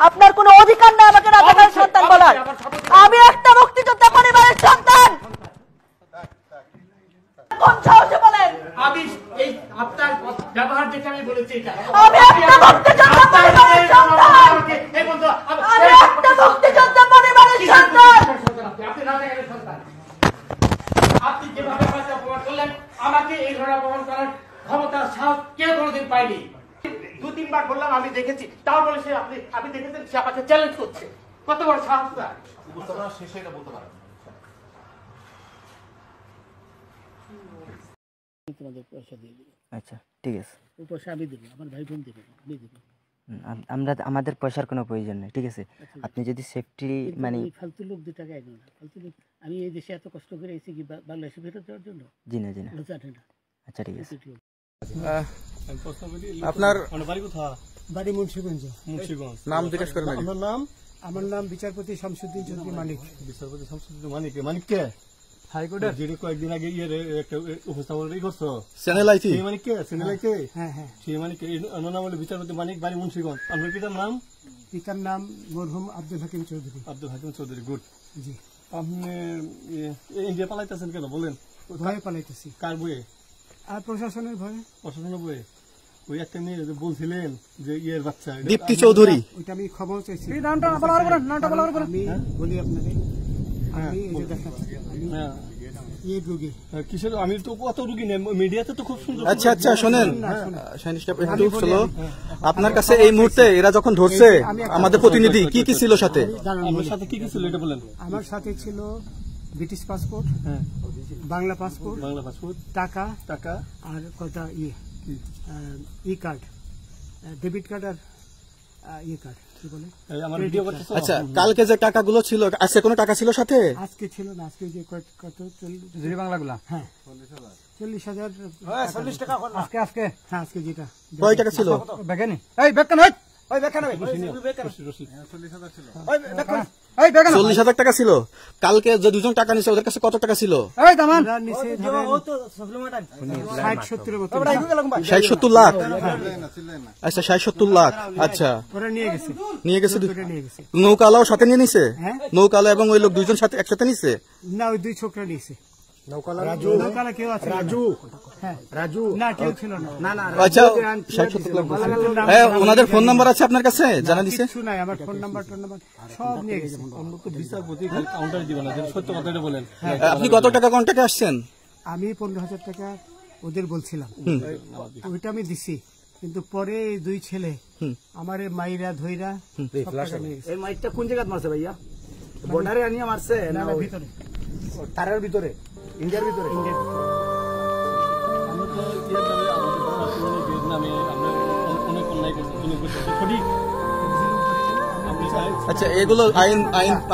আপনার কোনো অধিকার নেই আমাকে রাজাকারের সন্তান বলার। আমি একটা মুক্তিযোদ্ধা পরিবারের সন্তান। কোন সাহসে বলেন? আমি এই আপনার ব্যবহার দেখে আমি বলেছি এটা। আমি একটা মুক্তিযোদ্ধা পরিবারের সন্তান। এই বন্ধু, আমি একটা মুক্তিযোদ্ধা পরিবারের সন্তান। আপনি রাজাকারের সন্তান। আপনি যেভাবে আমাকে অপমান করলেন, আমাকে এই ধরনের অপমান করার ক্ষমতা সাহস কেউ কোনোদিন পায়নি। 2-3 বার বললাম আমি দেখেছি, তাও বলে সে আপনি দেখেছেন, সে আমাকে চ্যালেঞ্জ করছে। কত বড় সাহস তার! উপস্থাপনা শেষে এটা বলতে পারেন। তোমাদের পয়সা দিয়ে দেবো। আচ্ছা ঠিক আছে, ওই পয়সা আমি দেবো, আমার ভাই বোন দেবে, আমি দেবো। আমাদের পয়সার কোনো প্রয়োজন নেই, ঠিক আছে? আপনি যদি সেফটি মানে ফালতু লোক 2 টাকা এগো না, ফালতু লোক। আমি এই দেশে এত কষ্ট করে এসেছি কি বাংলাদেশে ফেরত দেওয়ার জন্য? জি না জি না। জানে না। আচ্ছা ঠিক আছে। আপনার বাড়ি কোথায়? বাড়ি মুন্সিগঞ্জ। মুন্সিগঞ্জ। নাম জিজ্ঞেস করেন। আমার নাম বিচারপতি শামসুদ্দিন চৌধুরী মানিক। বিচারপতি শামসুদ্দিন মানিক। মানিক কে? হাইকোর্টের যিনি কয়েকদিন আগে একটা উপস্থাপন করছো চ্যানেল আইছি। সেই মানিক কে? চ্যানেল আইছে। হ্যাঁ হ্যাঁ, সেই মানিক। আমার নাম হলো বিচারপতি মানিক, বাড়ি মুন্সিগঞ্জ। আপনার পিতার নাম? পিতার নাম মরহুম আব্দুল হাকিম চৌধুরী। আব্দুল হাকিম চৌধুরী, গুড। জি। আপনি ইন্ডিয়া পালাইতেছেন কেন বলেন? ভয়ে পালাইতেছি। কার বয়ে? আর প্রশাসনের ভয়ে। প্রশাসনের বয়ে? ওই একটা মেয়ে বলছিলেন যে ইয়ের বাচ্চা দীপ্তি চৌধুরী, ওইটা আমি খবর চাইছি। নামটা আমি বলি আপনাকে। আমি এই দেখাচ্ছি, আমি তো কত রুগী নেই, মিডিয়াতে তো খুব সুন্দর। আচ্ছা আচ্ছা শোনেন, আপনার কাছে এই মুহূর্তে এরা যখন ধরছে আমাদের প্রতিনিধি, কি কি ছিল সাথে? আমার সাথে কি কি ছিল এটা বলেন। আমার সাথে ছিল ব্রিটিশ পাসপোর্ট, বাংলা পাসপোর্ট, টাকা আর কটা ই কার্ড, ডেবিট কার্ড আর ই কার্ড। আচ্ছা, কালকে যে টাকাগুলো ছিল, আজকে কোনো টাকা ছিল সাথে? আজকে ছিল না, আজকে যে কত 40 বাংলাগুলা। হ্যাঁ 40,000। 40 টাকা আজকে আজকে। হ্যাঁ আজকে যেটা। কয় টাকা ছিল? বেকানি এই বেকান হয়, ওই বেকান হবে 40,000 টাকা ছিল। কালকে যে দুজন টাকা নিছে ওদের কাছে কত টাকা ছিল? এই দামান নিছে 60-70 মতো। 60-70 লাখ। আচ্ছা 60-70 লাখ। আচ্ছা ওরা নিয়ে গেছে। নৌকালাও সাথে নিয়ে নিছে? নৌকালা এবং ওই লোক দুইজন সাথে একসাথে নিছে? না, ওই দুই ছোকরা নিছে। ওনাদের ফোন নাম্বার আছে আপনার কাছে? জানা দিছে? আমার ফোন নাম্বার সব নিয়ে গেছে। সত্য কথাটা বলেন। আপনি কত টাকা কন্ট্যাক্টে আসছেন? আমি 15,000 টাকা ওদের বলছিলাম, ওইটা আমি দিছি। কিন্তু পরে এই দুই ছেলে আমার মাইরা ধইরা। এই মাইকটা কোন জায়গায় মারছে ভাইয়া? বর্ডারে আনিয়া মারছে না ভিতরে? তারের ভিতরে, ইন্ডিয়ার ভিতরে। আচ্ছা এগুলো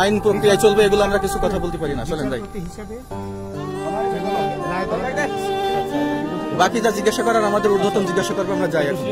আইন প্রক্রিয়ায় চলবে, এগুলো আমরা কিছু কথা বলতে পারি না। চলেন ভাই, বাকি যা জিজ্ঞাসা করার আমাদের ঊর্ধ্বতন জিজ্ঞাসা করবে, আমরা যাই এখন।